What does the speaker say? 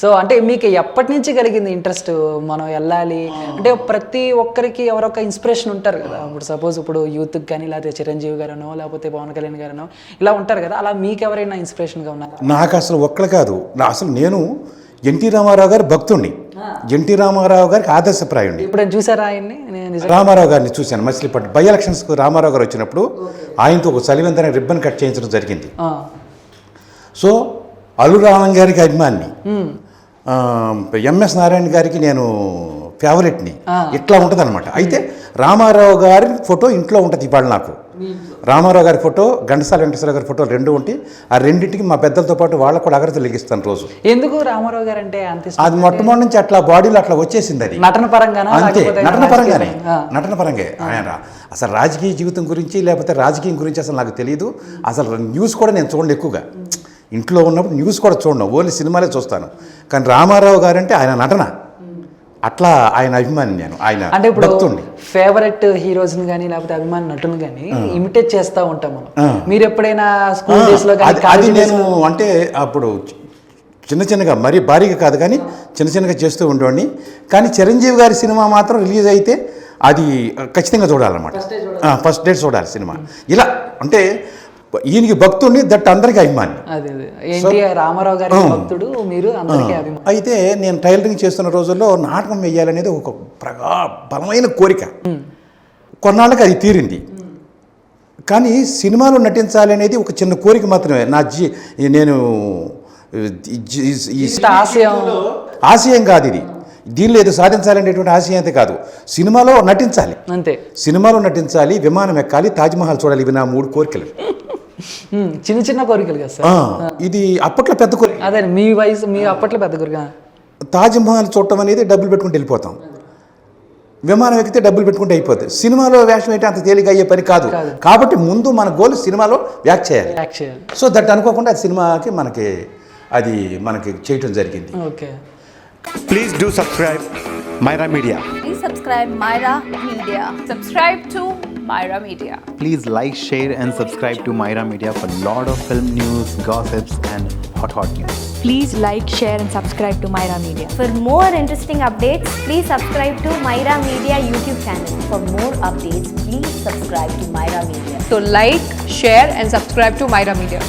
So అంటే మీకు ఎప్పటి నుంచి కలిగింది ఇంట్రెస్ట్ మనం వెళ్ళాలి అంటే? ప్రతి ఒక్కరికి ఎవరొక ఇన్స్పిరేషన్ ఉంటారు కదా. ఇప్పుడు సపోజ్ ఇప్పుడు యూత్కి కానీ లేకపోతే చిరంజీవి గారనో లేకపోతే పవన్ కళ్యాణ్ గారనో ఇలా ఉంటారు కదా. అలా మీకు ఎవరైనా ఇన్స్పిరేషన్గా ఉన్నారు? నాకు అసలు ఒక్కళ్ళు కాదు, అసలు నేను ఎన్టీ రామారావు గారి భక్తుడిని, ఎన్టీ రామారావు గారికి ఆదర్శప్రాయుడిని. ఇప్పుడు చూసారా ఆయన్ని? రామారావు గారిని చూశాను మచిలీపట్నం బై ఎలక్షన్స్కు. రామారావు గారు వచ్చినప్పుడు ఆయనతో ఒక చలివంతన రిబ్బన్ కట్ చేయించడం జరిగింది. సో అల్లు రామన్ గారికి అభిమాని, ఎంఎస్ నారాయణ గారికి నేను ఫేవరెట్ని, ఇట్లా ఉంటుంది అనమాట. అయితే రామారావు గారి ఫోటో ఇంట్లో ఉంటుంది ఇవాళ నాకు. రామారావు గారి ఫోటో, ఘంటసాల వెంకటేశ్వర గారి ఫోటో రెండు ఉంటాయి. ఆ రెండింటికి మా పెద్దలతో పాటు వాళ్ళకు కూడా అగరత్తులు వెలిగిస్తాను రోజు. ఎందుకు రామారావు గారు అంటే అంత ఇష్టం? అది మొట్టమొదటి నుంచి అట్లా బాడీలో అట్లా వచ్చేసింది. అది నటన పరంగానే, అంతే, నటన పరంగా. ఆయన అసలు రాజకీయ జీవితం గురించి లేకపోతే రాజకీయం గురించి అసలు నాకు తెలియదు. అసలు న్యూస్ కూడా నేను చూడండి ఎక్కువగా. ఇంట్లో ఉన్నప్పుడు న్యూస్ కూడా చూడను, ఓన్లీ సినిమాలే చూస్తాను. కానీ రామారావు గారు అంటే ఆయన నటన, అట్లా ఆయన అభిమాని నేను. ఆయన అంటే ఇప్పుడు ఫేవరెట్ హీరోస్ని కానీ లేకపోతే అభిమాని నటుని కానీ ఇమిటేట్ చేస్తూ ఉంటాం మనం. మీరు ఎప్పుడైనా స్కూల్ డేస్లో అది నేను అంటే అప్పుడు చిన్నగా మరీ భారీగా కాదు కానీ చిన్నగా చేస్తూ ఉండేవాడిని. కానీ చిరంజీవి గారి సినిమా మాత్రం రిలీజ్ అయితే అది ఖచ్చితంగా చూడాలన్నమాట. ఫస్ట్ డే చూడాలి సినిమా. ఇలా అంటే ఈయనకి భక్తుడిని, దట్ అందరికీ అభిమాని. రామారావు గారి భక్తుడు, మీరు అందరికీ అభిమాని. అయితే నేను టైలరింగ్ చేస్తున్న రోజుల్లో నాటకం వేయాలనేది ఒక బలమైన కోరిక. కొన్నాళ్ళకి అది తీరింది. కానీ సినిమాలో నటించాలి అనేది ఒక చిన్న కోరిక మాత్రమే. నేను ఆశయం కాదు ఇది. దీనిలో ఏదో సాధించాలనేటువంటి ఆశయం అయితే కాదు. సినిమాలో నటించాలి అంతే. సినిమాలో నటించాలి, విమానం ఎక్కాలి, తాజ్మహల్ చూడాలి. ఇవి నా 3 కోరికలు. చిన్న కోరికలు కదా సార్. ఇది అప్పట్లో పెద్ద కోరిక. అదే మీ వయసు, మీ అప్పట్లో పెద్ద కోరిక. తాజ్మహల్ చూడటం అనేది డబ్బులు పెట్టుకుంటూ వెళ్ళిపోతాం, విమానం ఎక్కితే డబ్బులు పెట్టుకుంటే అయిపోతుంది. సినిమాలో వేషం అయితే అంత తేలిక అయ్యే పని కాదు. కాబట్టి ముందు మన గోల్ సినిమాలో యాక్ట్ చేయాలి. సో దట్ అనుకోకుండా అది సినిమాకి అది మనకి చేయటం జరిగింది. Okay. Please do subscribe Myra Media. Please subscribe Myra Media. Subscribe to Myra Media. Please like, share and subscribe to Myra Media for lot of film news, gossips and hot news. Please like, share and subscribe to Myra Media. For more interesting updates, please subscribe to Myra Media YouTube channel. For more updates, please subscribe to Myra Media. So like, share and subscribe to Myra Media.